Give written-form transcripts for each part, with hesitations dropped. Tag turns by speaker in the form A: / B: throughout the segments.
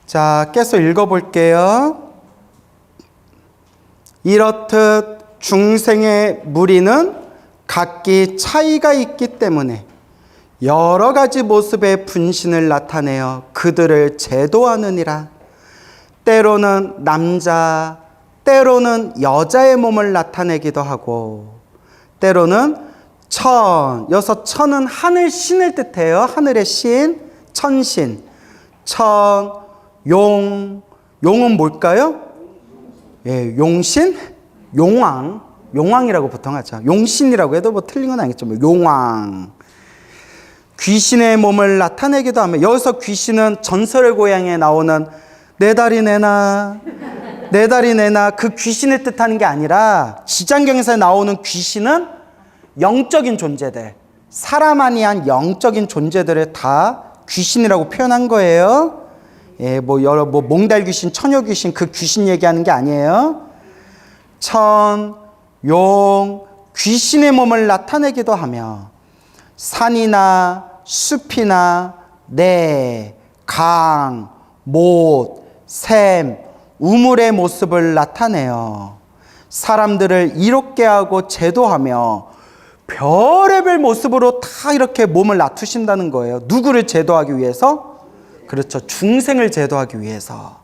A: 자, 계속 읽어볼게요. 이렇듯 중생의 무리는 각기 차이가 있기 때문에 여러 가지 모습의 분신을 나타내어 그들을 제도하느니라. 때로는 남자, 때로는 여자의 몸을 나타내기도 하고, 때로는 천, 여기서 천은 하늘 신을 뜻해요. 하늘의 신, 천신. 천, 용, 용은 뭘까요? 예, 용신, 용왕, 용왕이라고 보통 하죠. 용신이라고 해도 뭐 틀린 건 아니겠죠. 뭐 용왕. 귀신의 몸을 나타내기도 하며, 여기서 귀신은 전설의 고향에 나오는 내 다리 내놔, 내 다리 내놔, 그 귀신을 뜻하는 게 아니라 지장경에서 나오는 귀신은 영적인 존재들, 사람 아니한 영적인 존재들을 다 귀신이라고 표현한 거예요. 예, 뭐 여러 몽달 귀신, 처녀 귀신, 그 귀신 얘기하는 게 아니에요. 천, 용, 귀신의 몸을 나타내기도 하며 산이나 숲이나 내, 강, 못, 샘, 우물의 모습을 나타내어 사람들을 이롭게 하고 제도하며 별의별 모습으로 다 이렇게 몸을 낮추신다는 거예요. 누구를 제도하기 위해서? 그렇죠. 중생을 제도하기 위해서.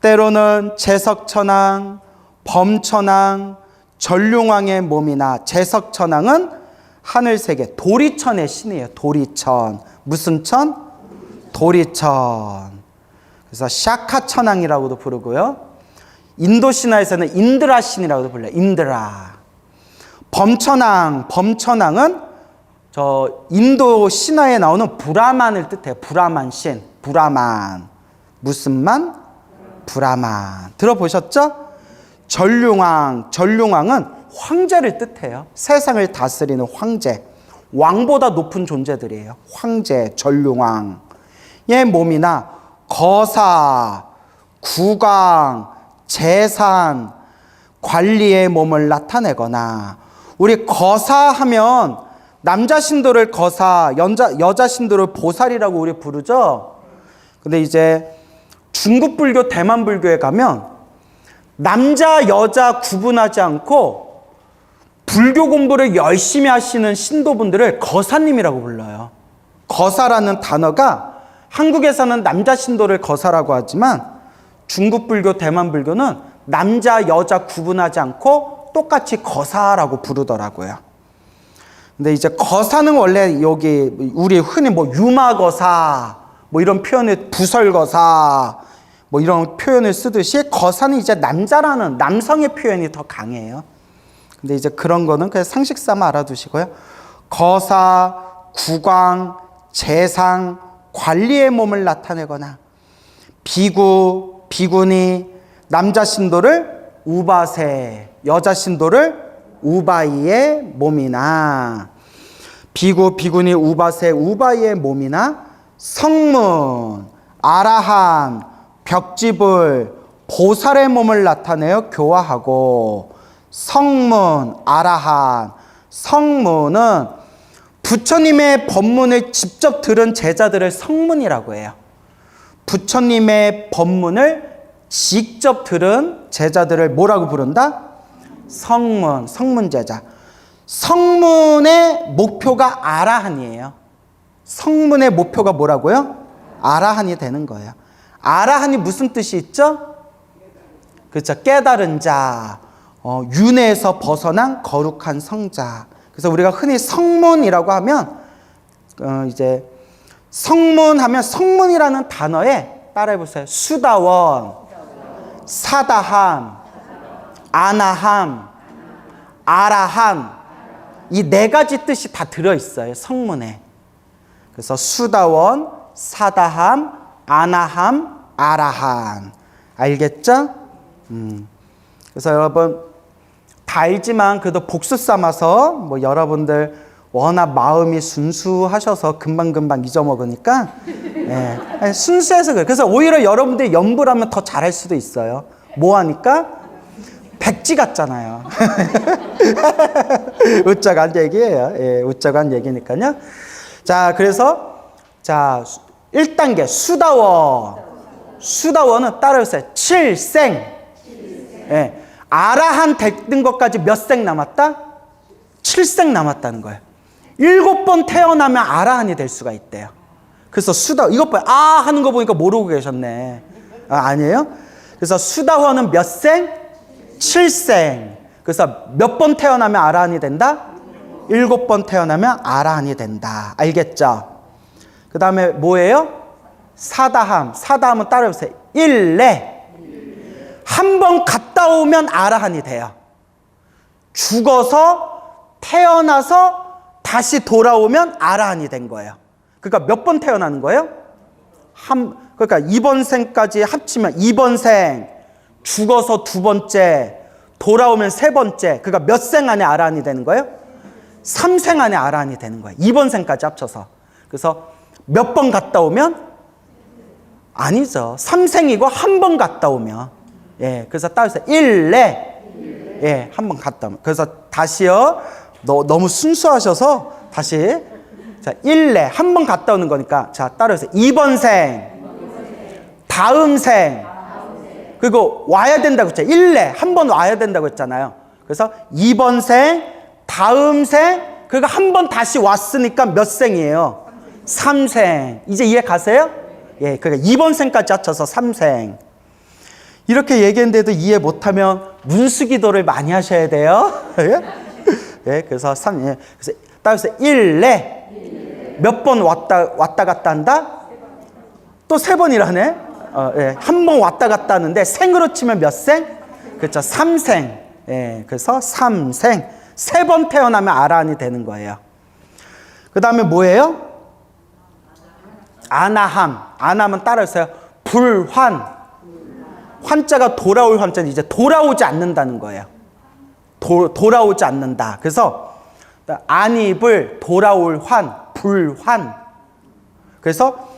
A: 때로는 제석천왕, 범천왕, 전룡왕의 몸이나, 제석천왕은 하늘세계 도리천의 신이에요. 도리천. 무슨 천? 도리천. 그래서 샤카천왕이라고도 부르고요. 인도 신화에서는 인드라 신이라고도 불러요. 인드라. 범천왕, 범천왕은 저 인도 신화에 나오는 브라만을 뜻해요. 브라만 신, 브라만. 무슨 만? 브라만. 들어보셨죠? 전룡왕, 전룡왕은 황제를 뜻해요. 세상을 다스리는 황제. 왕보다 높은 존재들이에요. 황제, 전룡왕의 몸이나 거사, 국왕, 재산, 관리의 몸을 나타내거나, 우리 거사하면 남자 신도를 거사, 여자 신도를 보살이라고 우리 부르죠. 근데 이제 중국 불교, 대만 불교에 가면 남자, 여자 구분하지 않고 불교 공부를 열심히 하시는 신도분들을 거사님이라고 불러요. 거사라는 단어가 한국에서는 남자 신도를 거사라고 하지만 중국 불교, 대만 불교는 남자, 여자 구분하지 않고 똑같이 거사라고 부르더라고요. 근데 이제 거사는 원래 여기 우리 흔히 뭐 유마거사 뭐 이런 표현을, 부설거사 뭐 이런 표현을 쓰듯이 거사는 이제 남자라는 남성의 표현이 더 강해요. 근데 이제 그런 거는 그냥 상식 삼아 알아두시고요. 거사, 국왕, 재상, 관리의 몸을 나타내거나, 비구, 비구니, 남자 신도를 우바세, 여자 신도를 우바이의 몸이나, 비구, 비구니, 우바세, 우바이의 몸이나, 성문, 아라한, 벽지불, 보살의 몸을 나타내어 교화하고, 성문, 아라한, 성문은 부처님의 법문을 직접 들은 제자들을 성문이라고 해요. 부처님의 법문을 직접 들은 제자들을 뭐라고 부른다? 성문, 성문제자. 성문의 목표가 아라한이에요. 성문의 목표가 뭐라고요? 아라한이 되는 거예요. 아라한이 무슨 뜻이 있죠? 그렇죠. 깨달은 자, 윤회에서 벗어난 거룩한 성자. 그래서 우리가 흔히 성문이라고 하면 이제 성문하면 성문이라는 단어에 따라해보세요. 수다원, 사다함, 아나함, 아라함, 이 네 가지 뜻이 다 들어있어요. 성문에. 그래서 수다원, 사다함, 아나함, 아라함. 알겠죠? 그래서 여러분 다 알지만 그래도 복수 삼아서 뭐 여러분들 워낙 마음이 순수하셔서 금방금방 잊어먹으니까 예, 순수해서 그래요. 그래서 오히려 여러분들이 연구를 하면 더 잘할 수도 있어요. 뭐 하니까? 백지 같잖아요. 웃자고 한 얘기예요. 예, 웃자고 한 얘기니까요. 자, 그래서 자 1단계 수다원. 수다원은 따라해보세요. 7생. 예. 아라한 되는 것까지 몇 생 남았다? 7생 남았다는 거예요. 7번 태어나면 아라한이 될 수가 있대요. 그래서 이것 봐요. 아 하는 거 보니까 모르고 계셨네. 아니에요? 그래서 수다원은 몇 생? 7생. 그래서 몇 번 태어나면 아라한이 된다? 7번 태어나면 아라한이 된다. 알겠죠? 그 다음에 뭐예요? 사다함. 사다함은 따라해보세요. 1례. 한 번 갔다 오면 아라한이 돼요. 죽어서 태어나서 다시 돌아오면 아라한이 된 거예요. 그러니까 몇 번 태어나는 거예요? 그러니까 이번 생까지 합치면 2번 생, 죽어서 2번째, 돌아오면 3번째. 그러니까 몇 생 안에 아라한이 되는 거예요? 3생 안에 아라한이 되는 거예요. 2번 생까지 합쳐서. 그래서 몇 번 갔다 오면? 아니죠. 3생이고 한 번 갔다 오면. 예, 그래서 따라서 1례. 예, 한 번 갔다 오면. 그래서 다시요. 너무 순수하셔서 다시. 자, 1례. 한 번 갔다 오는 거니까. 자, 따라서 2번 생. 다음 생. 그리고 와야 된다고 했죠. 1례. 한 번 와야 된다고 했잖아요. 그래서 2번 생, 다음 생, 그리고 한 번 다시 왔으니까 몇 생이에요? 3생. 이제 이해 가세요? 예, 그러니까 2번 생까지 합쳐서 3생. 이렇게 얘기했는데도 이해 못하면 문수기도를 많이 하셔야 돼요. 예, 그래서 그래서 따라서 1례. 몇 번 왔다 갔다 한다? 또 3번이라네. 예, 한 번 왔다 갔다 하는데 생으로 치면 몇 생? 그렇죠. 3생. 예, 그래서 3생. 3번 태어나면 아라한이 되는 거예요. 그 다음에 뭐예요? 아나함. 아나함은 따라해서요. 불환. 환자가 돌아올 환자는 이제 돌아오지 않는다는 거예요. 돌아오지 않는다. 그래서 안입을 돌아올 환, 불환. 그래서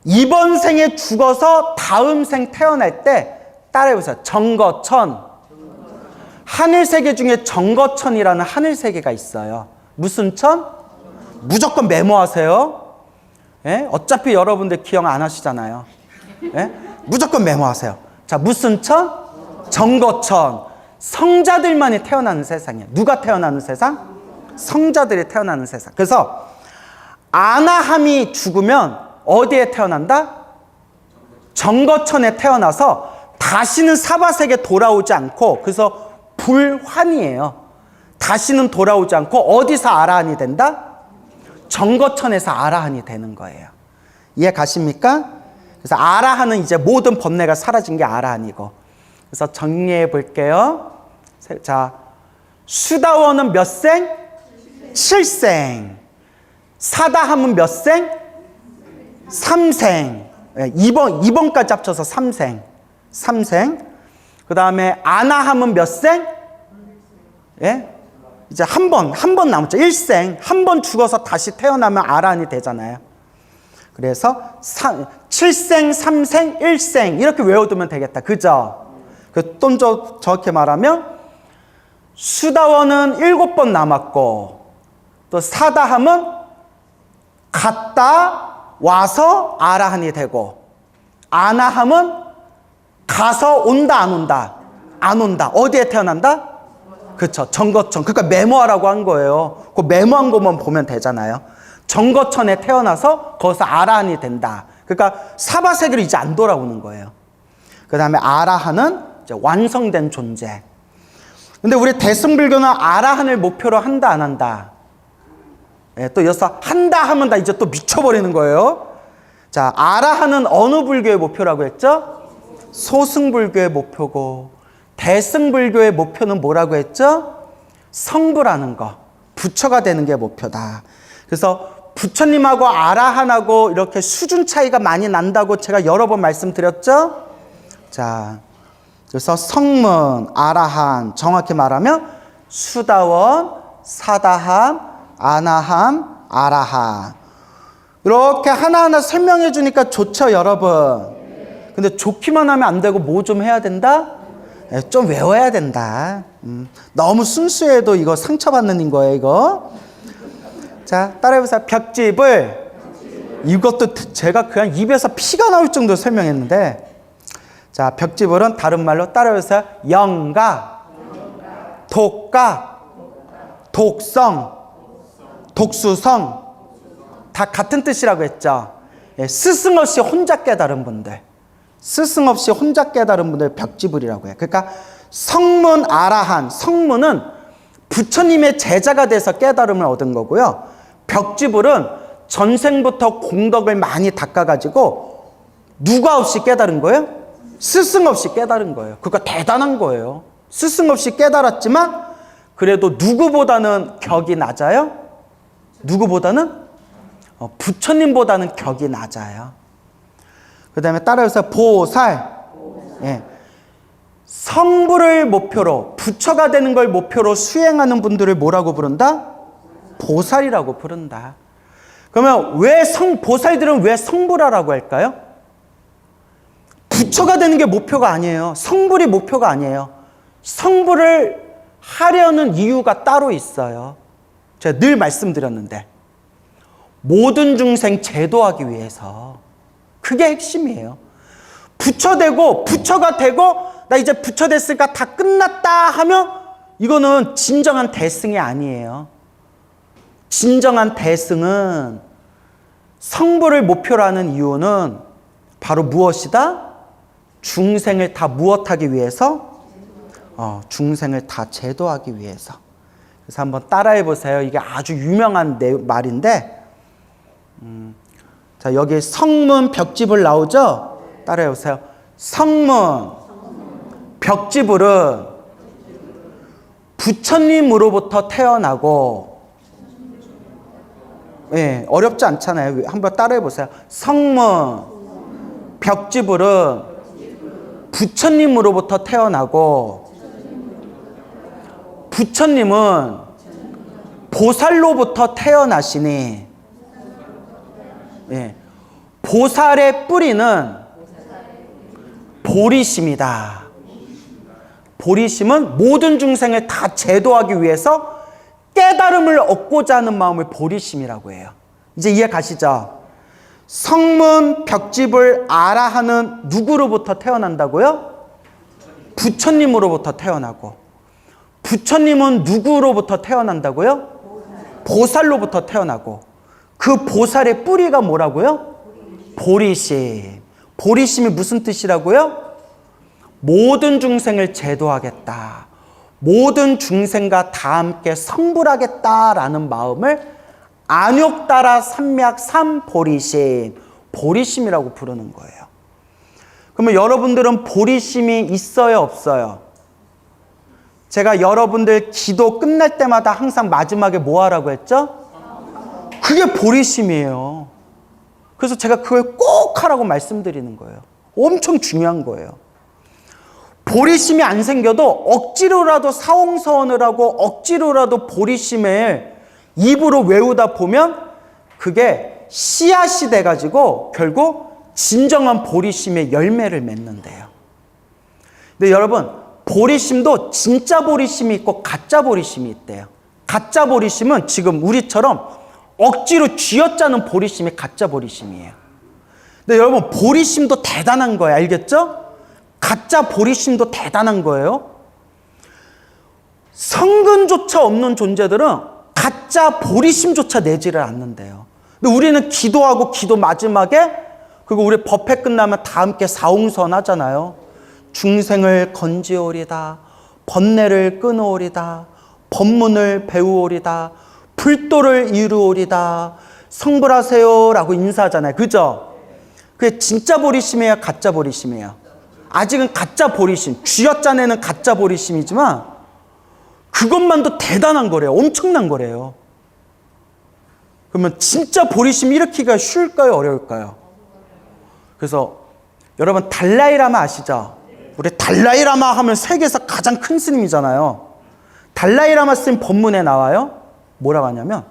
A: 이번 생에 죽어서 다음 생 태어날 때 따라해보세요. 정거천. 하늘세계 중에 정거천이라는 하늘세계가 있어요. 무슨 천? 무조건 메모하세요. 예? 어차피 여러분들 기억 안 하시잖아요. 예? 무조건 메모하세요. 자, 무슨 천? 정거천. 성자들만이 태어나는 세상이에요. 누가 태어나는 세상? 성자들이 태어나는 세상. 그래서 아나함이 죽으면 어디에 태어난다? 정거천에 태어나서 다시는 사바세계 돌아오지 않고, 그래서 불환이에요. 다시는 돌아오지 않고 어디서 아라한이 된다? 정거천에서 아라한이 되는 거예요. 이해 가십니까? 그래서 아라한은 이제 모든 번뇌가 사라진 게 아라한이고. 그래서 정리해 볼게요. 자, 수다원은 몇 생? 7생. 사다함은 몇 생? 3생. 2번까지 합쳐서 3생. 3생. 그 다음에 아나함은 몇 생? 예? 이제 한 번 남았죠. 1생. 한 번 죽어서 다시 태어나면 아라한이 되잖아요. 그래서 7생, 3생, 1생 이렇게 외워두면 되겠다. 그죠? 좀 정확히 말하면 수다원은 7번 남았고, 또 사다함은 갔다 와서 아라한이 되고, 아나함은 가서 온다 안 온다? 안 온다. 어디에 태어난다? 그렇죠. 정거천. 그러니까 메모하라고 한 거예요. 그 메모한 것만 보면 되잖아요. 정거천에 태어나서 거기서 아라한이 된다. 그러니까 사바세계로 이제 안 돌아오는 거예요. 그 다음에 아라한은 이제 완성된 존재. 근데 우리 대승불교는 아라한을 목표로 한다 안 한다? 예, 또 여기서 한다 하면 다 이제 또 미쳐버리는 거예요. 자, 아라한은 어느 불교의 목표라고 했죠? 소승불교의 목표고, 대승불교의 목표는 뭐라고 했죠? 성부라는 거, 부처가 되는 게 목표다. 그래서 부처님하고 아라한하고 이렇게 수준 차이가 많이 난다고 제가 여러 번 말씀드렸죠? 자, 그래서 성문, 아라한, 정확히 말하면 수다원, 사다함, 아나함, 아라한. 이렇게 하나하나 설명해 주니까 좋죠, 여러분? 근데 좋기만 하면 안 되고 뭐 좀 해야 된다? 좀 외워야 된다. 너무 순수해도 이거 상처받는 거예요, 이거. 자, 따라해보세요. 벽집을. 이것도 제가 그냥 입에서 피가 나올 정도로 설명했는데, 자, 벽지불은 다른 말로 따라해보세요. 영가, 독가, 독성, 독수성 다 같은 뜻이라고 했죠. 예, 스승 없이 혼자 깨달은 분들, 스승 없이 혼자 깨달은 분들 벽지불이라고 해요. 그러니까 성문 아라한, 성문은 부처님의 제자가 돼서 깨달음을 얻은 거고요. 벽지불은 전생부터 공덕을 많이 닦아가지고 누가 없이 깨달은 거예요? 스승 없이 깨달은 거예요. 그러니까 대단한 거예요. 스승 없이 깨달았지만 그래도 누구보다는 격이 낮아요? 누구보다는? 부처님보다는 격이 낮아요. 그 다음에 따라해서 보살. 예. 성부를 목표로, 부처가 되는 걸 목표로 수행하는 분들을 뭐라고 부른다? 보살이라고 부른다. 그러면 왜 보살들은 왜 성불하라고 할까요? 부처가 되는 게 목표가 아니에요. 성불이 목표가 아니에요. 성불을 하려는 이유가 따로 있어요. 제가 늘 말씀드렸는데 모든 중생 제도하기 위해서. 그게 핵심이에요. 부처 되고 부처가 되고 나 이제 부처 됐으니까 다 끝났다 하면 이거는 진정한 대승이 아니에요. 진정한 대승은 성불을 목표로 하는 이유는 바로 무엇이다? 중생을 다 무엇하기 위해서? 중생을 다 제도하기 위해서. 그래서 한번 따라해 보세요. 이게 아주 유명한 말인데 자, 여기 성문 벽지불 나오죠? 따라해 보세요. 성문 벽지불은 부처님으로부터 태어나고, 예, 어렵지 않잖아요. 한번 따라해 보세요. 성문 벽지불은 부처님으로부터 태어나고 부처님은 보살로부터 태어나시니, 예, 보살의 뿌리는 보리심이다. 보리심은 모든 중생을 다 제도하기 위해서 깨달음을 얻고자 하는 마음을 보리심이라고 해요. 이제 이해 가시죠? 성문 벽집을 알아 하는 누구로부터 태어난다고요? 부처님으로부터 태어나고, 부처님은 누구로부터 태어난다고요? 보살로부터 태어나고, 그 보살의 뿌리가 뭐라고요? 보리심. 보리심이 무슨 뜻이라고요? 모든 중생을 제도하겠다, 모든 중생과 다 함께 성불하겠다라는 마음을 안욕따라 삼맥 삼보리심, 보리심이라고 부르는 거예요. 그러면 여러분들은 보리심이 있어요, 없어요? 제가 여러분들 기도 끝날 때마다 항상 마지막에 뭐 하라고 했죠? 그게 보리심이에요. 그래서 제가 그걸 꼭 하라고 말씀드리는 거예요. 엄청 중요한 거예요. 보리심이 안 생겨도 억지로라도 사홍서원을 하고 억지로라도 보리심을 입으로 외우다 보면 그게 씨앗이 돼가지고 결국 진정한 보리심의 열매를 맺는데요. 근데 여러분, 보리심도 진짜 보리심이 있고 가짜 보리심이 있대요. 가짜 보리심은 지금 우리처럼 억지로 쥐어짜는 보리심이 가짜 보리심이에요. 근데 여러분, 보리심도 대단한 거예요. 알겠죠? 가짜 보리심도 대단한 거예요. 성근조차 없는 존재들은 가짜 보리심조차 내지를 않는데요. 근데 우리는 기도하고 기도 마지막에, 그리고 우리 법회 끝나면 다 함께 사홍선 하잖아요. 중생을 건지오리다, 번뇌를 끊어오리다, 법문을 배우오리다, 불도를 이루오리다, 성불하세요 라고 인사하잖아요. 그죠? 그게 진짜 보리심이에요, 가짜 보리심이에요? 아직은 가짜 보리심, 쥐어짜내는 가짜 보리심이지만 그것만도 대단한 거래요. 엄청난 거래요. 그러면 진짜 보리심 일으키기가 쉬울까요, 어려울까요? 그래서 여러분, 달라이라마 아시죠? 우리 달라이라마 하면 세계에서 가장 큰 스님이잖아요. 달라이라마 스님 법문에 나와요. 뭐라고 하냐면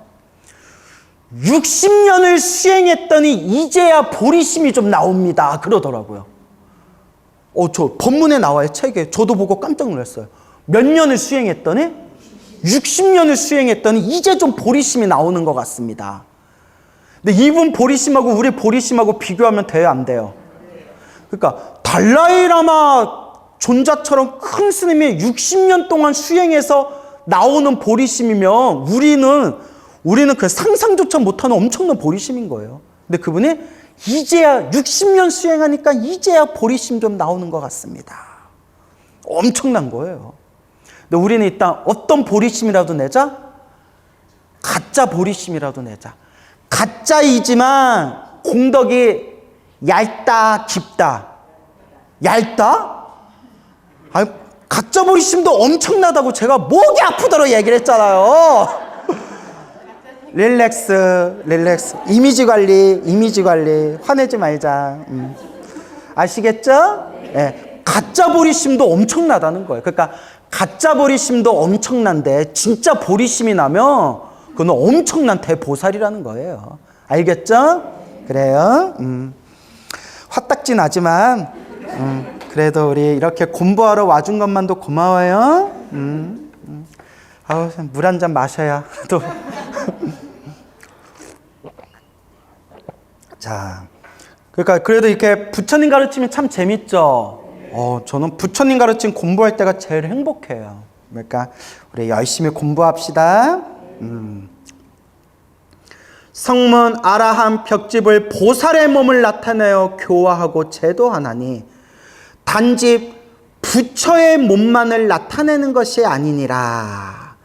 A: 60년을 수행했더니 이제야 보리심이 좀 나옵니다, 그러더라고요. 저 법문에 나와요, 책에. 저도 보고 깜짝 놀랐어요. 몇 년을 수행했더니 60년을 수행했더니 이제 좀 보리심이 나오는 것 같습니다. 근데 이분 보리심하고 우리 보리심하고 비교하면 돼요, 안 돼요? 그러니까 달라이라마 존자처럼 큰 스님이 60년 동안 수행해서 나오는 보리심이면 우리는 그 상상조차 못하는 엄청난 보리심인 거예요. 근데 그분이 이제야 60년 수행하니까 이제야 보리심 좀 나오는 것 같습니다. 엄청난 거예요. 근데 우리는 일단 어떤 보리심이라도 내자? 가짜 보리심이라도 내자. 가짜이지만 공덕이 얇다 깊다. 얇다? 아니, 가짜 보리심도 엄청나다고 제가 목이 아프도록 얘기를 했잖아요. 릴렉스. 이미지 관리. 화내지 말자. 아시겠죠? 네. 가짜 보리심도 엄청나다는 거예요. 그러니까 가짜 보리심도 엄청난데 진짜 보리심이 나면 그건 엄청난 대보살이라는 거예요. 알겠죠? 그래요. 화딱지 나지만 그래도 우리 이렇게 공부하러 와준 것만도 고마워요. 아우, 물 한 잔 마셔야 또. 자, 그러니까 그래도 이렇게 부처님 가르치면 참 재밌죠. 저는 부처님 가르침 공부할 때가 제일 행복해요. 그러니까 우리 열심히 공부합시다. 성문 아라한 벽집을 보살의 몸을 나타내어 교화하고 제도하나니 단지 부처의 몸만을 나타내는 것이 아니니라.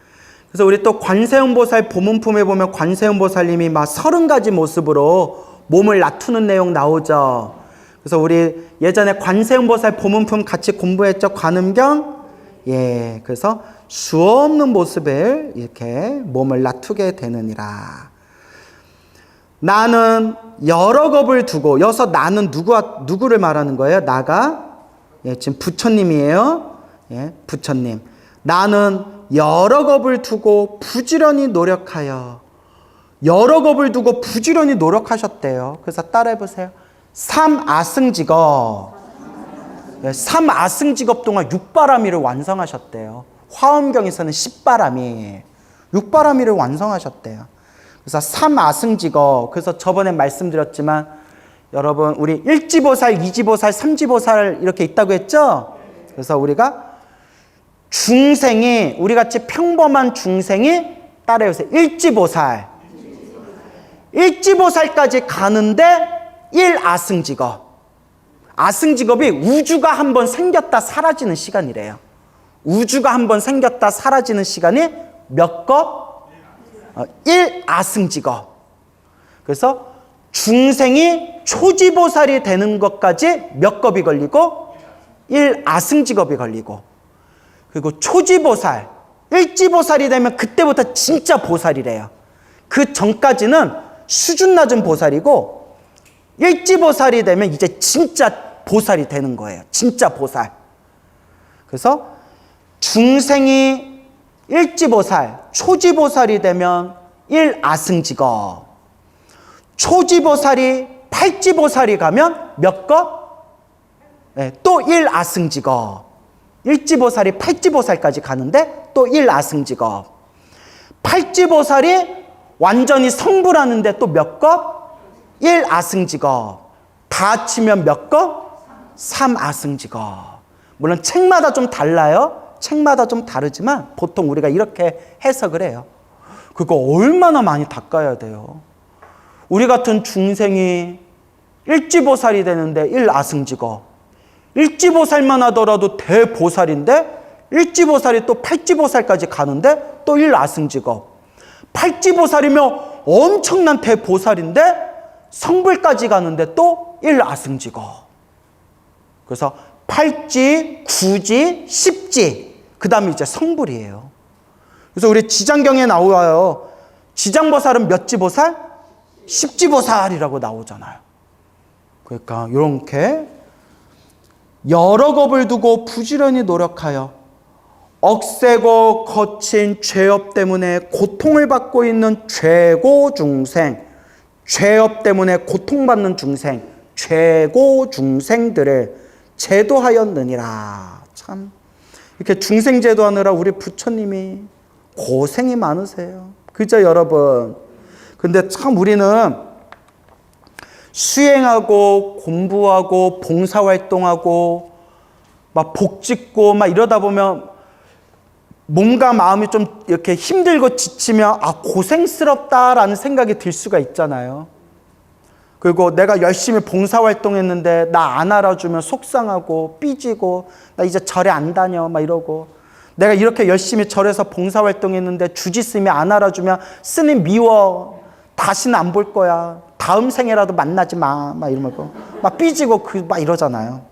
A: 그래서 우리 또 관세음보살 보문품에 보면 관세음보살님이 막 30가지 모습으로 몸을 나투는 내용 나오죠. 그래서 우리 예전에 관세음보살 보문품 같이 공부했죠. 관음경. 예, 그래서 수없는 모습을 이렇게 몸을 나투게 되느니라. 나는 여러 겁을 두고, 여기서 나는 누구를 말하는 거예요? 나가? 예, 지금 부처님이에요. 예, 부처님. 나는 여러 겁을 두고 부지런히 노력하여. 여러 겁을 두고 부지런히 노력하셨대요. 그래서 따라해 보세요. 삼아승직업. 예, 삼아승직업 동안 6바라미를 완성하셨대요. 화엄경에서는 10바라미. 6바라미를 완성하셨대요. 그래서 삼아승직업. 그래서 저번에 말씀드렸지만 여러분 우리 1지보살, 2지보살, 3지보살 이렇게 있다고 했죠? 그래서 우리가 중생이 우리같이 평범한 중생이 따라해보세요. 1지보살. 1지보살까지 가는데 1아승직업. 아승직업이 우주가 한번 생겼다 사라지는 시간이래요. 우주가 한번 생겼다 사라지는 시간이 몇 겁? 1아승직업. 그래서 중생이 초지보살이 되는 것까지 몇 겁이 걸리고 1아승직업이 걸리고, 그리고 초지보살 1지보살이 되면 그때부터 진짜 보살이래요. 그 전까지는 수준 낮은 보살이고 1지보살이 되면 이제 진짜 보살이 되는 거예요. 진짜 보살. 그래서 중생이 1지보살, 초지보살이 되면 1아승직업. 초지보살이 8지보살이 가면 몇 겁? 네, 또 1아승직업. 1지보살이 8지보살까지 가는데 또 1아승직업. 8지보살이 완전히 성불하는데 또 몇 겁? 1아승직업. 다 합치면 몇 겁? 3아승직업. 물론 책마다 좀 달라요. 책마다 좀 다르지만 보통 우리가 이렇게 해석을 해요. 그거 얼마나 많이 닦아야 돼요. 우리 같은 중생이 1지보살이 되는데 1아승직업. 1지보살만 하더라도 대보살인데 1지보살이 또 8지보살까지 가는데 또 1아승직업. 8지보살이면 엄청난 대보살인데 성불까지 가는데 또 1아승직업. 그래서 8지, 9지, 10지, 그 다음에 이제 성불이에요. 그래서 우리 지장경에 나와요. 지장보살은 몇 지보살? 10지보살이라고 나오잖아요. 그러니까 이렇게 여러 겁을 두고 부지런히 노력하여 억세고 거친 죄업 때문에 고통을 받고 있는 죄고 중생, 죄업 때문에 고통받는 중생, 죄고 중생들을 제도하였느니라. 참 이렇게 중생 제도하느라 우리 부처님이 고생이 많으세요. 그죠 여러분? 근데 참 우리는 수행하고 공부하고 봉사활동하고 막 복짓고 막 이러다 보면 몸과 마음이 좀 이렇게 힘들고 지치면 고생스럽다라는 생각이 들 수가 있잖아요. 그리고 내가 열심히 봉사활동했는데 나 안 알아주면 속상하고 삐지고 나 이제 절에 안 다녀 막 이러고, 내가 이렇게 열심히 절에서 봉사활동했는데 주지스님이 안 알아주면 스님 미워, 다시는 안 볼 거야, 다음 생에라도 만나지 마 막 이러면서 막 삐지고 막 이러잖아요.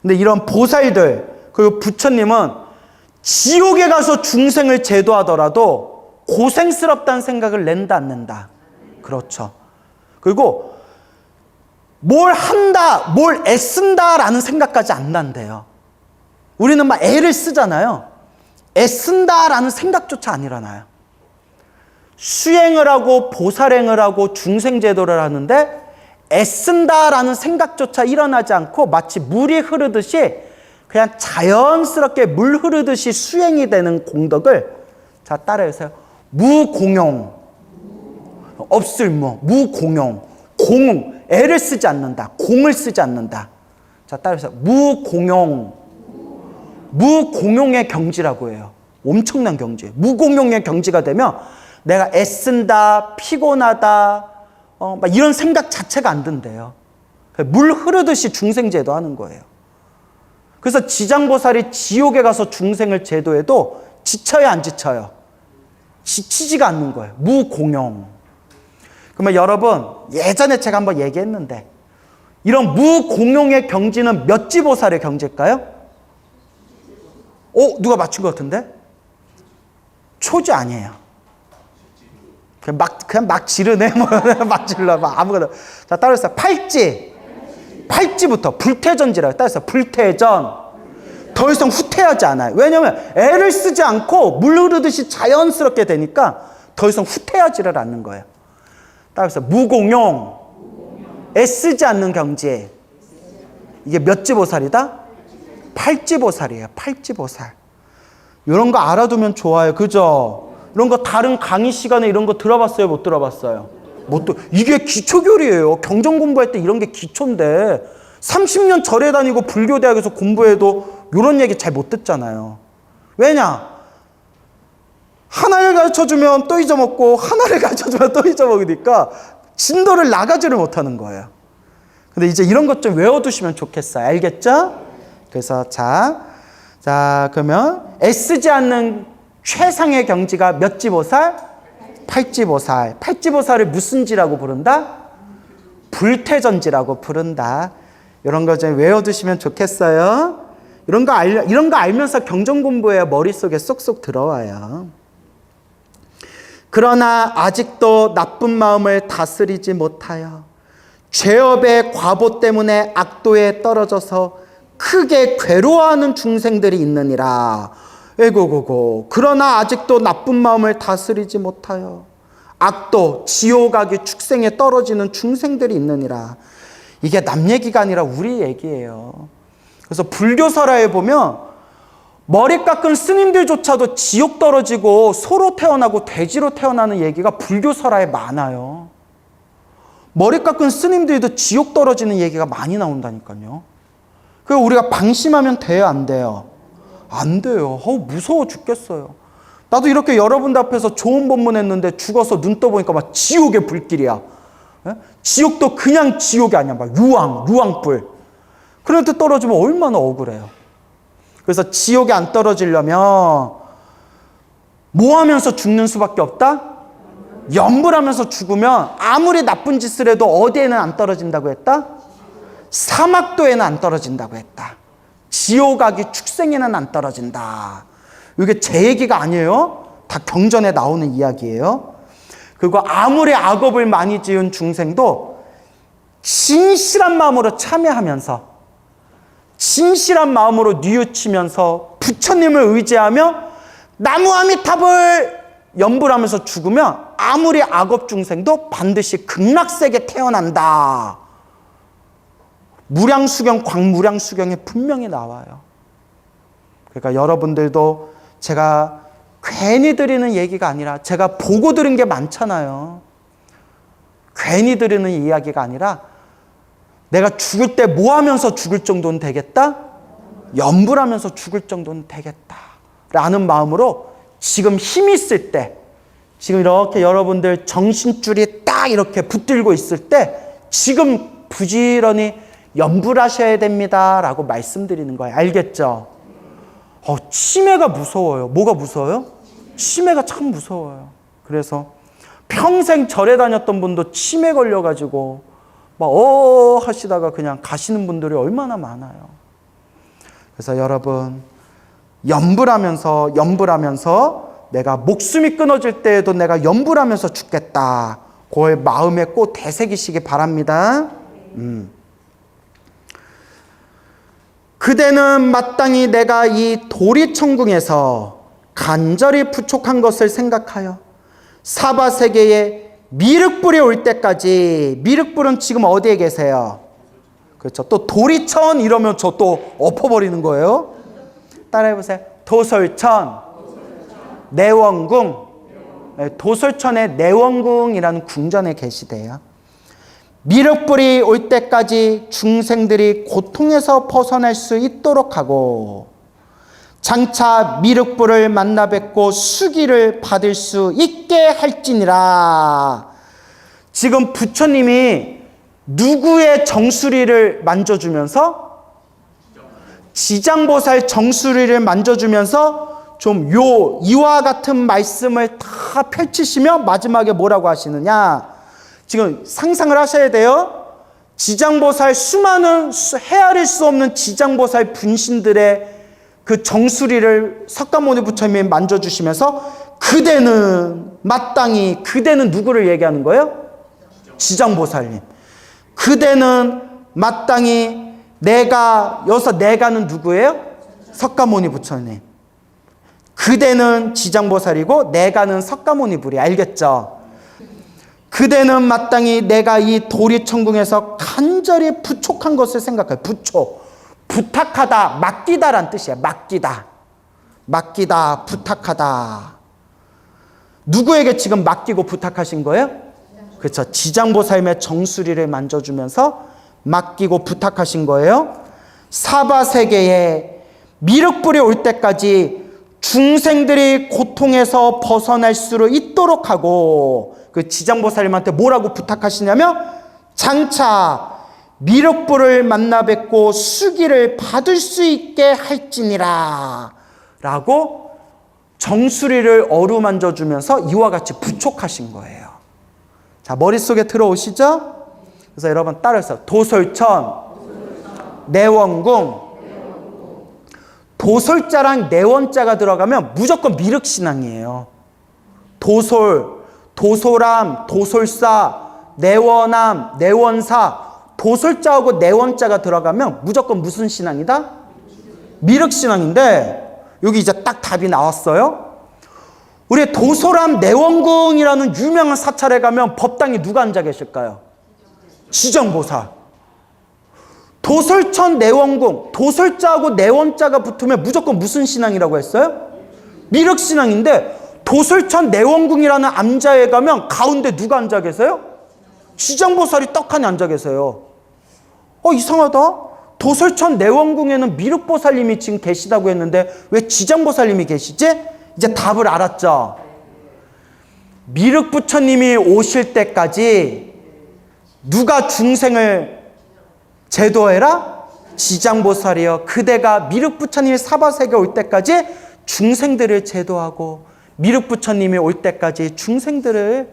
A: 근데 이런 보살들 그리고 부처님은 지옥에 가서 중생을 제도하더라도 고생스럽다는 생각을 낸다 안 낸다? 그렇죠. 그리고 뭘 한다, 뭘 애쓴다라는 생각까지 안 난대요. 우리는 막 애를 쓰잖아요. 애쓴다라는 생각조차 안 일어나요. 수행을 하고 보살행을 하고 중생제도를 하는데 애쓴다라는 생각조차 일어나지 않고 마치 물이 흐르듯이 그냥 자연스럽게 물 흐르듯이 수행이 되는 공덕을, 자 따라해주세요. 무공용, 없을무, 무공용, 공, 애를 쓰지 않는다, 공을 쓰지 않는다. 자 따라해주세요. 무공용, 무공용의 경지라고 해요. 엄청난 경지. 무공용의 경지가 되면 내가 애쓴다, 피곤하다, 막 이런 생각 자체가 안 든대요. 물 흐르듯이 중생제도 하는 거예요. 그래서 지장보살이 지옥에 가서 중생을 제도해도 지쳐요, 안 지쳐요? 지치지가 않는 거예요. 무공용. 그러면 여러분, 예전에 제가 한번 얘기했는데 이런 무공용의 경지는 몇 지보살의 경지일까요? 누가 맞춘 것 같은데? 초지 아니에요. 그냥 막 지르네. 막 질러. 막 아무거나. 자, 따라서 팔찌부터 불태전지라고. 따라서 불태전. 더 이상 후퇴하지 않아요. 왜냐하면 애를 쓰지 않고 물 흐르듯이 자연스럽게 되니까 더 이상 후퇴하지를 않는 거예요. 따라서 무공용. 애쓰지 않는 경지. 이게 몇 지보살이다? 팔지보살이에요. 팔지보살. 이런 거 알아두면 좋아요. 그죠? 이런 거 다른 강의 시간에 이런 거 들어봤어요? 못 들어봤어요? 이게 기초교리예요. 경전 공부할 때 이런 게 기초인데 30년 절에 다니고 불교대학에서 공부해도 이런 얘기 잘 못 듣잖아요. 왜냐? 하나를 가르쳐주면 또 잊어먹고 하나를 가르쳐주면 또 잊어먹으니까 진도를 나가지를 못하는 거예요. 근데 이제 이런 것 좀 외워두시면 좋겠어요. 알겠죠? 그래서 자 그러면 애쓰지 않는 최상의 경지가 몇 지보살? 팔지보살. 팔지보살을 무슨 지라고 부른다? 불태전지라고 부른다. 이런 거 좀 외워두시면 좋겠어요. 이런 거 알면서 경전 공부해야 머릿속에 쏙쏙 들어와요. 그러나 아직도 나쁜 마음을 다스리지 못하여 죄업의 과보 때문에 악도에 떨어져서 크게 괴로워하는 중생들이 있느니라. 에고고고. 그러나 아직도 나쁜 마음을 다스리지 못하여 악도, 지옥악의 축생에 떨어지는 중생들이 있느니라. 이게 남 얘기가 아니라 우리 얘기예요. 그래서 불교설화에 보면 머리 깎은 스님들조차도 지옥 떨어지고 소로 태어나고 돼지로 태어나는 얘기가 불교설화에 많아요. 머리 깎은 스님들도 지옥 떨어지는 얘기가 많이 나온다니까요. 그래서 우리가 방심하면 돼요, 안 돼요? 안 돼요. 무서워 죽겠어요. 나도 이렇게 여러분들 앞에서 좋은 법문 했는데 죽어서 눈 떠보니까 막 지옥의 불길이야. 예? 지옥도 그냥 지옥이 아니야. 막 유황불. 그런데 떨어지면 얼마나 억울해요. 그래서 지옥에 안 떨어지려면 뭐 하면서 죽는 수밖에 없다? 염불하면서 죽으면 아무리 나쁜 짓을 해도 어디에는 안 떨어진다고 했다? 사막도에는 안 떨어진다고 했다. 지옥악이 축생에는 안 떨어진다. 이게 제 얘기가 아니에요. 다 경전에 나오는 이야기예요. 그리고 아무리 악업을 많이 지은 중생도 진실한 마음으로 참여하면서 진실한 마음으로 뉘우치면서 부처님을 의지하며 나무아미탑을 염불하면서 죽으면 아무리 악업 중생도 반드시 극락세계 태어난다. 무량수경, 광무량수경에 분명히 나와요. 그러니까 여러분들도 제가 괜히 드리는 얘기가 아니라 제가 보고 들은 게 많잖아요. 괜히 들으는 이야기가 아니라 내가 죽을 때 뭐 하면서 죽을 정도는 되겠다? 염불하면서 죽을 정도는 되겠다 라는 마음으로 지금 힘 있을 때, 지금 이렇게 여러분들 정신줄이 딱 이렇게 붙들고 있을 때 지금 부지런히 염불하셔야 됩니다 라고 말씀드리는 거예요. 알겠죠? 치매가 무서워요. 뭐가 무서워요? 치매가 참 무서워요. 그래서 평생 절에 다녔던 분도 치매 걸려가지고 막 하시다가 그냥 가시는 분들이 얼마나 많아요. 그래서 여러분, 염불하면서 내가 목숨이 끊어질 때에도 내가 염불하면서 죽겠다. 그걸 마음에 꼭 되새기시기 바랍니다. 그대는 마땅히 내가 이 도리천궁에서 간절히 부족한 것을 생각하여 사바세계에 미륵불이 올 때까지, 미륵불은 지금 어디에 계세요? 그렇죠. 또 도리천 이러면 저 또 엎어버리는 거예요. 따라해보세요. 도솔천, 내원궁. 도솔천의 내원궁이라는 궁전에 계시대요. 미륵불이 올 때까지 중생들이 고통에서 벗어날 수 있도록 하고 장차 미륵불을 만나 뵙고 수기를 받을 수 있게 할지니라. 지금 부처님이 누구의 정수리를 만져주면서? 지장보살 정수리를 만져주면서 좀 이와 같은 말씀을 다 펼치시며 마지막에 뭐라고 하시느냐? 지금 상상을 하셔야 돼요. 지장보살, 수많은 헤아릴 수 없는 지장보살 분신들의 그 정수리를 석가모니 부처님이 만져주시면서 그대는 마땅히, 그대는 누구를 얘기하는 거예요? 지장보살님. 그대는 마땅히 여기서 내가는 누구예요? 석가모니 부처님. 그대는 지장보살이고 내가는 석가모니 불이. 알겠죠? 그대는 마땅히 내가 이 도리천궁에서 간절히 부족한 것을 생각해요. 부탁하다, 맡기다란 뜻이야. 맡기다, 부탁하다. 누구에게 지금 맡기고 부탁하신 거예요? 그렇죠. 지장보살님의 정수리를 만져주면서 맡기고 부탁하신 거예요. 사바세계에 미륵불이 올 때까지 중생들이 고통에서 벗어날 수 있도록 하고, 그 지장보살님한테 뭐라고 부탁하시냐면 장차 미륵불을 만나 뵙고 수기를 받을 수 있게 할지니라 라고 정수리를 어루만져 주면서 이와 같이 부촉하신 거예요. 자, 머릿속에 들어오시죠? 그래서 여러분 따라해서 도솔천, 내원궁. 도솔자랑 내원자가 들어가면 무조건 미륵신앙이에요. 도솔함, 도솔사, 내원함, 내원사. 도솔자하고 내원자가 들어가면 무조건 무슨 신앙이다? 미륵신앙인데 여기 이제 딱 답이 나왔어요. 우리 도솔함 내원궁이라는 유명한 사찰에 가면 법당에 누가 앉아 계실까요? 지장보살. 도솔천 내원궁, 도솔자하고 내원자가 붙으면 무조건 무슨 신앙이라고 했어요? 미륵신앙인데 도솔천 내원궁이라는 암자에 가면 가운데 누가 앉아 계세요? 지장보살이 떡하니 앉아 계세요. 이상하다. 도솔천 내원궁에는 미륵보살님이 지금 계시다고 했는데 왜 지장보살님이 계시지? 이제 답을 알았죠. 미륵부처님이 오실 때까지 누가 중생을 제도해라? 지장보살이여. 그대가 미륵부처님이 사바세계 올 때까지 중생들을 제도하고 미륵부처님이 올 때까지 중생들을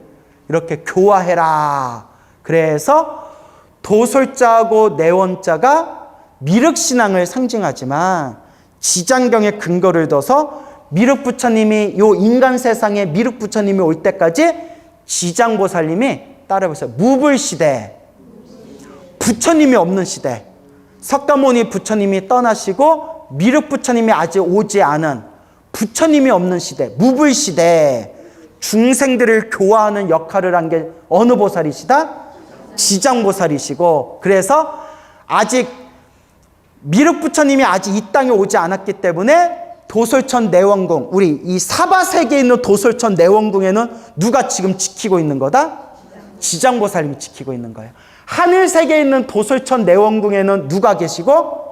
A: 이렇게 교화해라. 그래서 도솔자하고 내원자가 미륵신앙을 상징하지만 지장경의 근거를 둬서 미륵부처님이 요 인간 세상에 미륵부처님이 올 때까지 지장보살님이 따라해보세요. 무불시대. 부처님이 없는 시대. 석가모니 부처님이 떠나시고 미륵부처님이 아직 오지 않은 부처님이 없는 시대. 무불시대. 중생들을 교화하는 역할을 한 게 어느 보살이시다? 지장보살이시고, 그래서 아직 미륵부처님이 아직 이 땅에 오지 않았기 때문에 도솔천 내원궁, 우리 이 사바세계에 있는 도솔천 내원궁에는 누가 지금 지키고 있는 거다? 지장보살님이 지키고 있는 거예요. 하늘 세계에 있는 도솔천 내원궁에는 누가 계시고?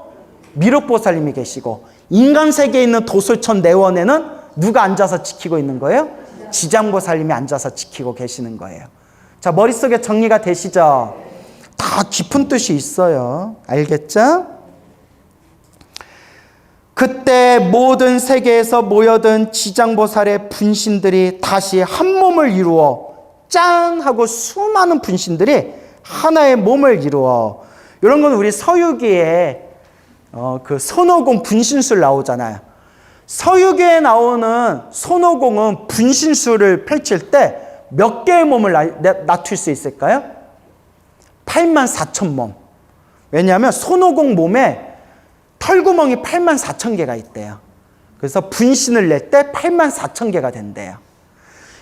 A: 미륵보살님이 계시고, 인간 세계에 있는 도솔천 내원에는 누가 앉아서 지키고 있는 거예요? 지장보살님이 앉아서 지키고 계시는 거예요. 자, 머릿속에 정리가 되시죠? 다 깊은 뜻이 있어요. 알겠죠? 그때 모든 세계에서 모여든 지장보살의 분신들이 다시 한 몸을 이루어 짠 하고 수많은 분신들이 하나의 몸을 이루어, 이런 건 우리 서유기에 그 손오공 분신술 나오잖아요. 서유기에 나오는 손오공은 분신술을 펼칠 때 몇 개의 몸을 낮출 수 있을까요? 84,000몸. 왜냐하면 손오공 몸에 털구멍이 84,000개가 있대요. 그래서 분신을 낼 때 84,000개가 된대요.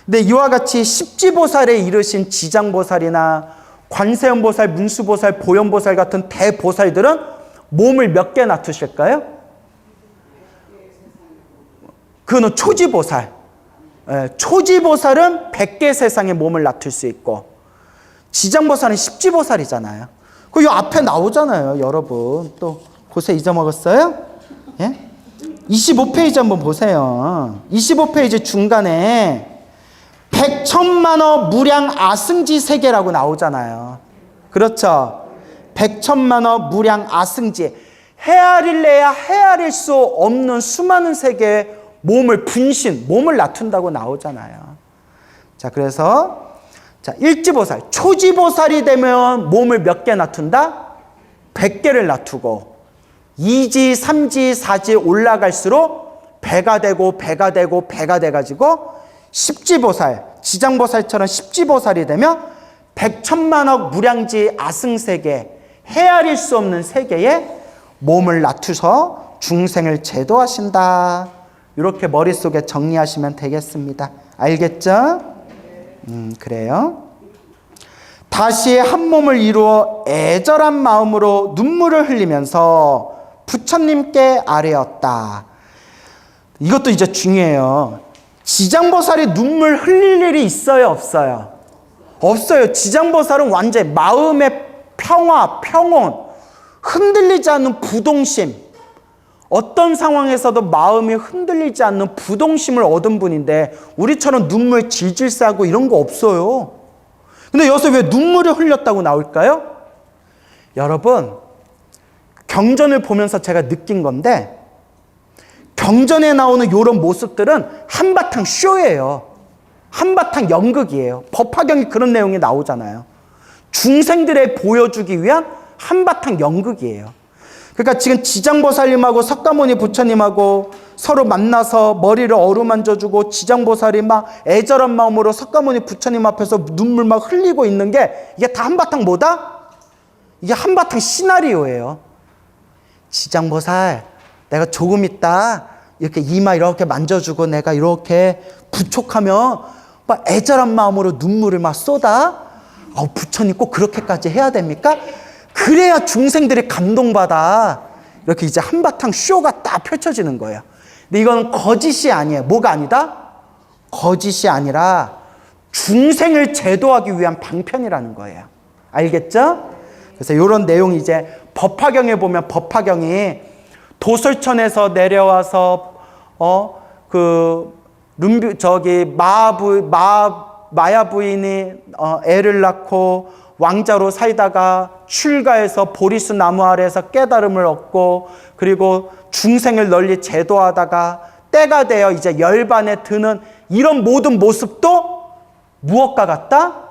A: 근데 이와 같이 십지보살에 이르신 지장보살이나 관세음보살, 문수보살, 보현보살 같은 대보살들은 몸을 몇 개 낮추실까요? 그거는 초지보살. 초지보살은 100개 세상의 몸을 낮출 수 있고, 지장보살은 십지보살이잖아요. 그 앞에 나오잖아요, 여러분. 또 곳에 잊어먹었어요? 예? 25페이지 한번 보세요. 25페이지 중간에 백천만어 무량 아승지 세계라고 나오잖아요. 그렇죠? 백천만어 무량 아승지. 헤아릴래야 헤아릴 수 없는 수많은 세계의 몸을 분신, 몸을 낮춘다고 나오잖아요. 자, 그래서 자, 일지보살, 초지보살이 되면 몸을 몇 개 낮춘다? 100개를 낮추고, 2지, 3지, 4지 올라갈수록 배가 되고 배가 되고 배가 돼가지고 십지보살, 지장보살처럼 십지보살이 되면 백천만억 무량지 아승세계, 헤아릴 수 없는 세계에 몸을 낮추서 중생을 제도하신다. 이렇게 머릿속에 정리하시면 되겠습니다. 알겠죠? 그래요. 다시 한 몸을 이루어 애절한 마음으로 눈물을 흘리면서 부처님께 아뢰었다. 이것도 이제 중요해요. 지장보살이 눈물 흘릴 일이 있어요, 없어요? 없어요. 지장보살은 완전히 마음의 평화, 평온, 흔들리지 않는 부동심, 어떤 상황에서도 마음이 흔들리지 않는 부동심을 얻은 분인데, 우리처럼 눈물 질질 싸고 이런 거 없어요. 근데 여기서 왜 눈물을 흘렸다고 나올까요? 여러분, 경전을 보면서 제가 느낀 건데, 경전에 나오는 이런 모습들은 한바탕 쇼예요. 한바탕 연극이에요. 법화경이 그런 내용이 나오잖아요. 중생들에 보여주기 위한 한바탕 연극이에요. 그러니까 지금 지장보살님하고 석가모니 부처님하고 서로 만나서 머리를 어루만져주고, 지장보살이 막 애절한 마음으로 석가모니 부처님 앞에서 눈물 막 흘리고 있는 게, 이게 다 한바탕 뭐다? 이게 한바탕 시나리오예요. 지장보살, 내가 조금 있다 이렇게 이마 이렇게 만져주고 내가 이렇게 부촉하면 막 애절한 마음으로 눈물을 막 쏟아. 부처님 꼭 그렇게까지 해야 됩니까? 그래야 중생들이 감동받아. 이렇게 이제 한바탕 쇼가 딱 펼쳐지는 거예요. 근데 이건 거짓이 아니에요. 뭐가 아니다? 거짓이 아니라 중생을 제도하기 위한 방편이라는 거예요. 알겠죠? 그래서 이런 내용이 이제 법화경에 보면, 법화경이 도솔천에서 내려와서 마야 부인이 애를 낳고 왕자로 살다가 출가해서 보리수 나무 아래에서 깨달음을 얻고, 그리고 중생을 널리 제도하다가 때가 되어 이제 열반에 드는 이런 모든 모습도 무엇과 같다?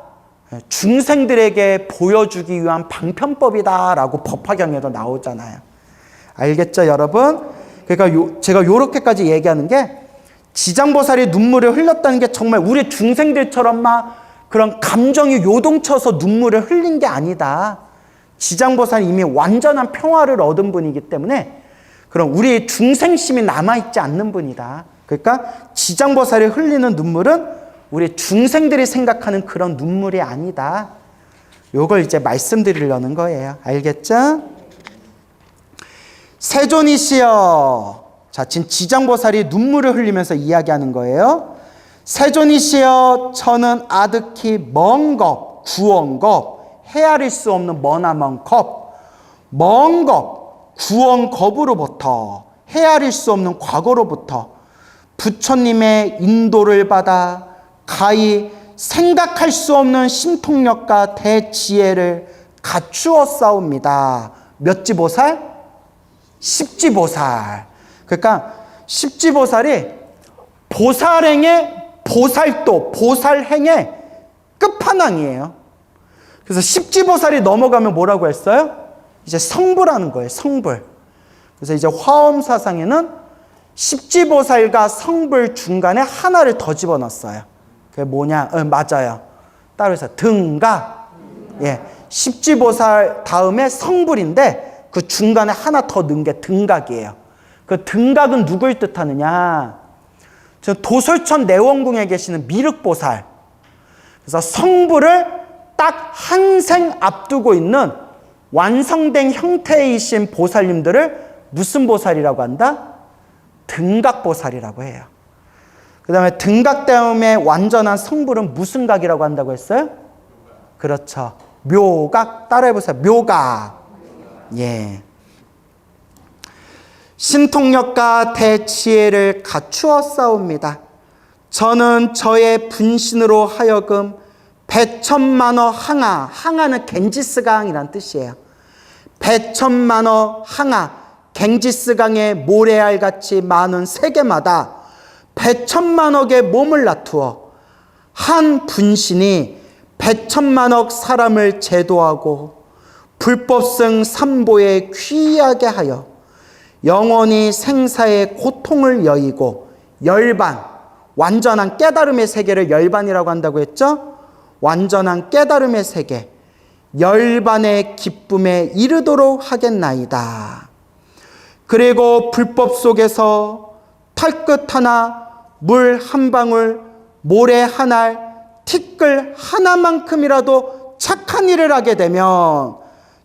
A: 중생들에게 보여주기 위한 방편법이다라고 법화경에도 나오잖아요. 알겠죠, 여러분? 그러니까 제가 이렇게까지 얘기하는 게, 지장보살이 눈물을 흘렸다는 게 정말 우리 중생들처럼 막 그런 감정이 요동쳐서 눈물을 흘린 게 아니다. 지장보살이 이미 완전한 평화를 얻은 분이기 때문에 그럼 우리 중생심이 남아있지 않는 분이다. 그러니까 지장보살이 흘리는 눈물은 우리 중생들이 생각하는 그런 눈물이 아니다. 요걸 이제 말씀드리려는 거예요. 알겠죠? 세존이시여. 자, 지금 지장보살이 눈물을 흘리면서 이야기하는 거예요. 세존이시여, 저는 아득히 먼 겁, 구원겁, 헤아릴 수 없는 머나먼 겁, 먼 겁, 구원겁으로부터, 헤아릴 수 없는 과거로부터 부처님의 인도를 받아 가히 생각할 수 없는 신통력과 대지혜를 갖추어 싸웁니다. 몇 지보살? 십지보살. 그러니까 십지보살이 보살행의 보살도, 보살행의 끝판왕이에요. 그래서 십지보살이 넘어가면 뭐라고 했어요? 이제 성불하는 거예요. 성불. 그래서 이제 화엄사상에는 십지보살과 성불 중간에 하나를 더 집어넣었어요. 그게 뭐냐? 맞아요. 따로 해서 등각. 예, 십지보살 다음에 성불인데 그 중간에 하나 더 넣은 게 등각이에요. 그 등각은 누굴 뜻하느냐? 저 도솔천 내원궁에 계시는 미륵보살. 그래서 성불을 딱 한 생 앞두고 있는 완성된 형태이신 보살님들을 무슨 보살이라고 한다? 등각보살이라고 해요. 그 다음에 등각 다음에 완전한 성불은 무슨 각이라고 한다고 했어요? 그렇죠. 묘각. 따라해보세요. 묘각. 예. 신통력과 대지혜를 갖추어 싸웁니다. 저는 저의 분신으로 하여금 백천만어 항아, 항아는 갱지스강이란 뜻이에요. 백천만어 항아, 갱지스강의 모래알같이 많은 세계마다 백천만억의 몸을 나투어 한 분신이 백천만억 사람을 제도하고 불법성 삼보에 귀하게 하여 영원히 생사의 고통을 여의고 열반, 완전한 깨달음의 세계를 열반이라고 한다고 했죠? 완전한 깨달음의 세계, 열반의 기쁨에 이르도록 하겠나이다. 그리고 불법 속에서 털끝 하나, 물 한 방울, 모래 한 알, 티끌 하나만큼이라도 착한 일을 하게 되면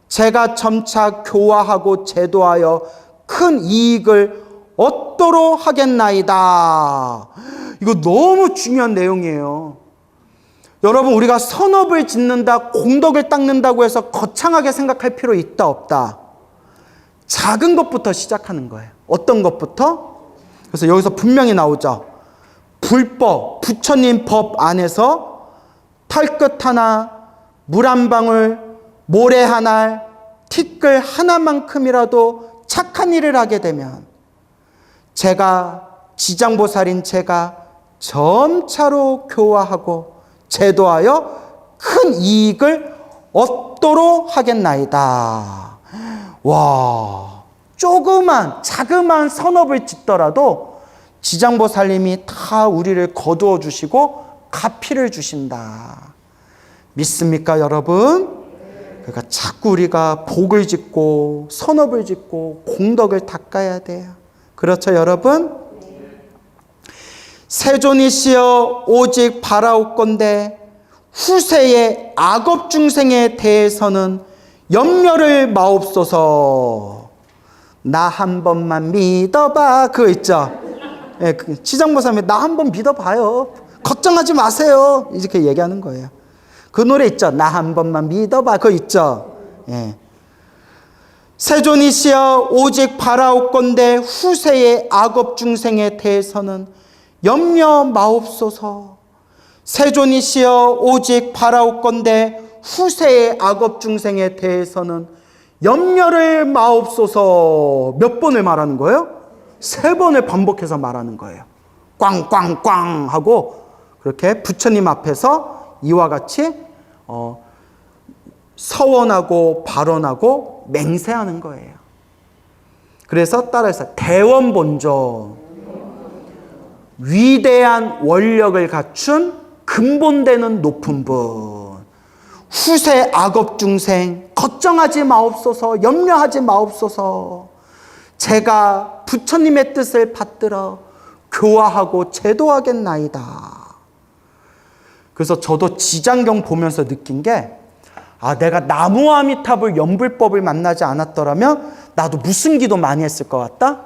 A: 제가 점차 교화하고 제도하여 큰 이익을 얻도록 하겠나이다. 이거 너무 중요한 내용이에요. 여러분, 우리가 선업을 짓는다, 공덕을 닦는다고 해서 거창하게 생각할 필요 있다 없다? 작은 것부터 시작하는 거예요. 어떤 것부터? 그래서 여기서 분명히 나오죠. 불법, 부처님 법 안에서 털끝 하나, 물 한 방울, 모래 한 알, 티끌 하나만큼이라도 착한 일을 하게 되면 제가, 지장보살인 제가 점차로 교화하고 제도하여 큰 이익을 얻도록 하겠나이다. 와, 조그만 자그마한 선업을 짓더라도 지장보살님이 다 우리를 거두어 주시고 가피를 주신다. 믿습니까, 여러분? 그러니까 자꾸 우리가 복을 짓고 선업을 짓고 공덕을 닦아야 돼요. 그렇죠, 여러분? 세존이시여 오직 바라옵건대 후세의 악업 중생에 대해서는 염려를 마옵소서. 나 한 번만 믿어봐. 그거 있죠? 예, 지장보살님이 나 한 번 믿어봐요. 걱정하지 마세요. 이렇게 얘기하는 거예요. 그 노래 있죠? 나 한 번만 믿어봐. 그거 있죠? 예. 세존이시여 오직 바라옵건대 후세의 악업 중생에 대해서는 염려 마옵소서. 세존이시여 오직 바라옵건대 후세의 악업 중생에 대해서는 염려를 마옵소서. 몇 번을 말하는 거예요? 3번을 반복해서 말하는 거예요. 꽝꽝꽝 하고 그렇게 부처님 앞에서 이와 같이 서원하고 발언하고 맹세하는 거예요. 그래서 따라서 대원본조, 위대한 원력을 갖춘 근본되는 높은 분, 후세 악업 중생 걱정하지 마옵소서, 염려하지 마옵소서. 제가 부처님의 뜻을 받들어 교화하고 제도하겠나이다. 그래서 저도 지장경 보면서 느낀 게, 내가 나무아미타불 연불법을 만나지 않았더라면 나도 무슨 기도 많이 했을 것 같다?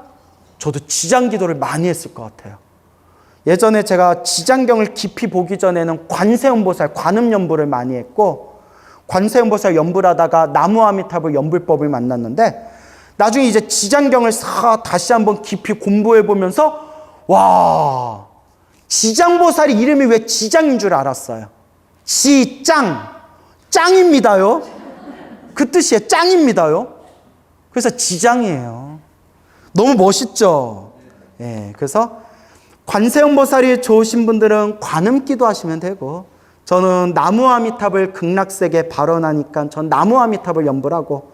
A: 저도 지장기도를 많이 했을 것 같아요. 예전에 제가 지장경을 깊이 보기 전에는 관세음보살, 관음연불을 많이 했고, 관세음보살 연불 하다가 나무아미타불 연불법을 만났는데, 나중에 이제 지장경을 다시 한번 깊이 공부해 보면서, 와, 지장보살이 이름이 왜 지장인 줄 알았어요. 지짱, 짱입니다요. 그 뜻이에요. 짱입니다요. 그래서 지장이에요. 너무 멋있죠? 예, 그래서 관세음보살이 좋으신 분들은 관음기도 하시면 되고, 저는 나무아미탑을 극락세계 발언하니까 전 나무아미탑을 연불하고,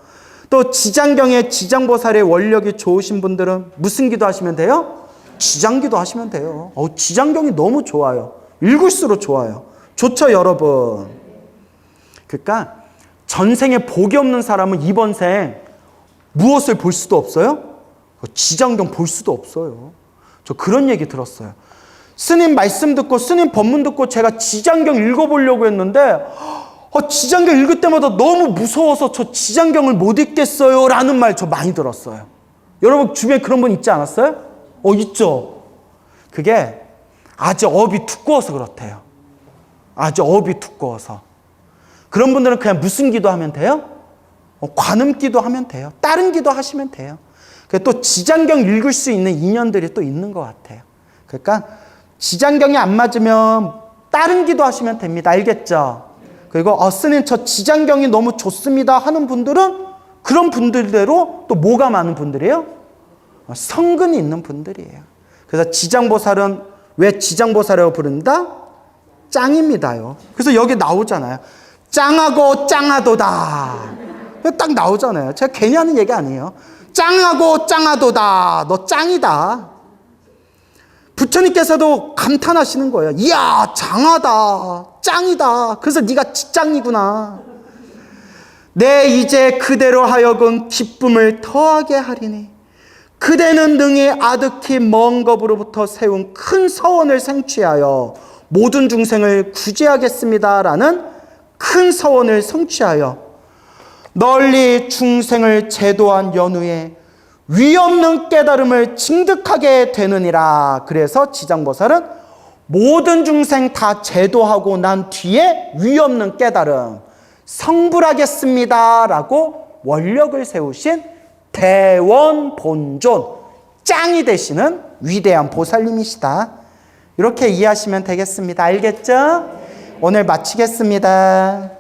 A: 또 지장경에 지장보살의 원력이 좋으신 분들은 무슨 기도 하시면 돼요? 지장기도 하시면 돼요. 지장경이 너무 좋아요. 읽을수록 좋아요. 좋죠, 여러분? 그러니까 전생에 복이 없는 사람은 이번 생 무엇을 볼 수도 없어요? 지장경 볼 수도 없어요. 저 그런 얘기 들었어요. 스님 말씀 듣고 스님 법문 듣고 제가 지장경 읽어보려고 했는데 지장경 읽을 때마다 너무 무서워서 저 지장경을 못 읽겠어요 라는 말 저 많이 들었어요. 여러분 주변에 그런 분 있지 않았어요? 있죠. 그게 아주 업이 두꺼워서 그렇대요. 아주 업이 두꺼워서. 그런 분들은 그냥 무슨 기도하면 돼요? 관음기도 하면 돼요. 다른 기도 하시면 돼요. 또 지장경 읽을 수 있는 인연들이 또 있는 것 같아요. 그러니까 지장경이 안 맞으면 다른 기도 하시면 됩니다. 알겠죠? 그리고 스님 저 지장경이 너무 좋습니다 하는 분들은 그런 분들대로 또 뭐가 많은 분들이에요? 성근이 있는 분들이에요. 그래서 지장보살은 왜 지장보살이라고 부른다? 짱입니다요. 그래서 여기 나오잖아요. 짱하고 짱하도다. 딱 나오잖아요. 제가 괜히 하는 얘기 아니에요. 짱하고 짱하도다. 너 짱이다. 부처님께서도 감탄하시는 거예요. 이야, 장하다. 짱이다. 그래서 네가 지짱이구나. 내 이제 그대로 하여금 기쁨을 더하게 하리니 그대는 능히 아득히 먼 겁으로부터 세운 큰 서원을 생취하여 모든 중생을 구제하겠습니다라는 큰 서원을 성취하여 널리 중생을 제도한 연후에 위없는 깨달음을 징득하게 되느니라. 그래서 지장보살은 모든 중생 다 제도하고 난 뒤에 위없는 깨달음 성불하겠습니다 라고 원력을 세우신 대원본존 짱이 되시는 위대한 보살님이시다. 이렇게 이해하시면 되겠습니다. 알겠죠? 오늘 마치겠습니다.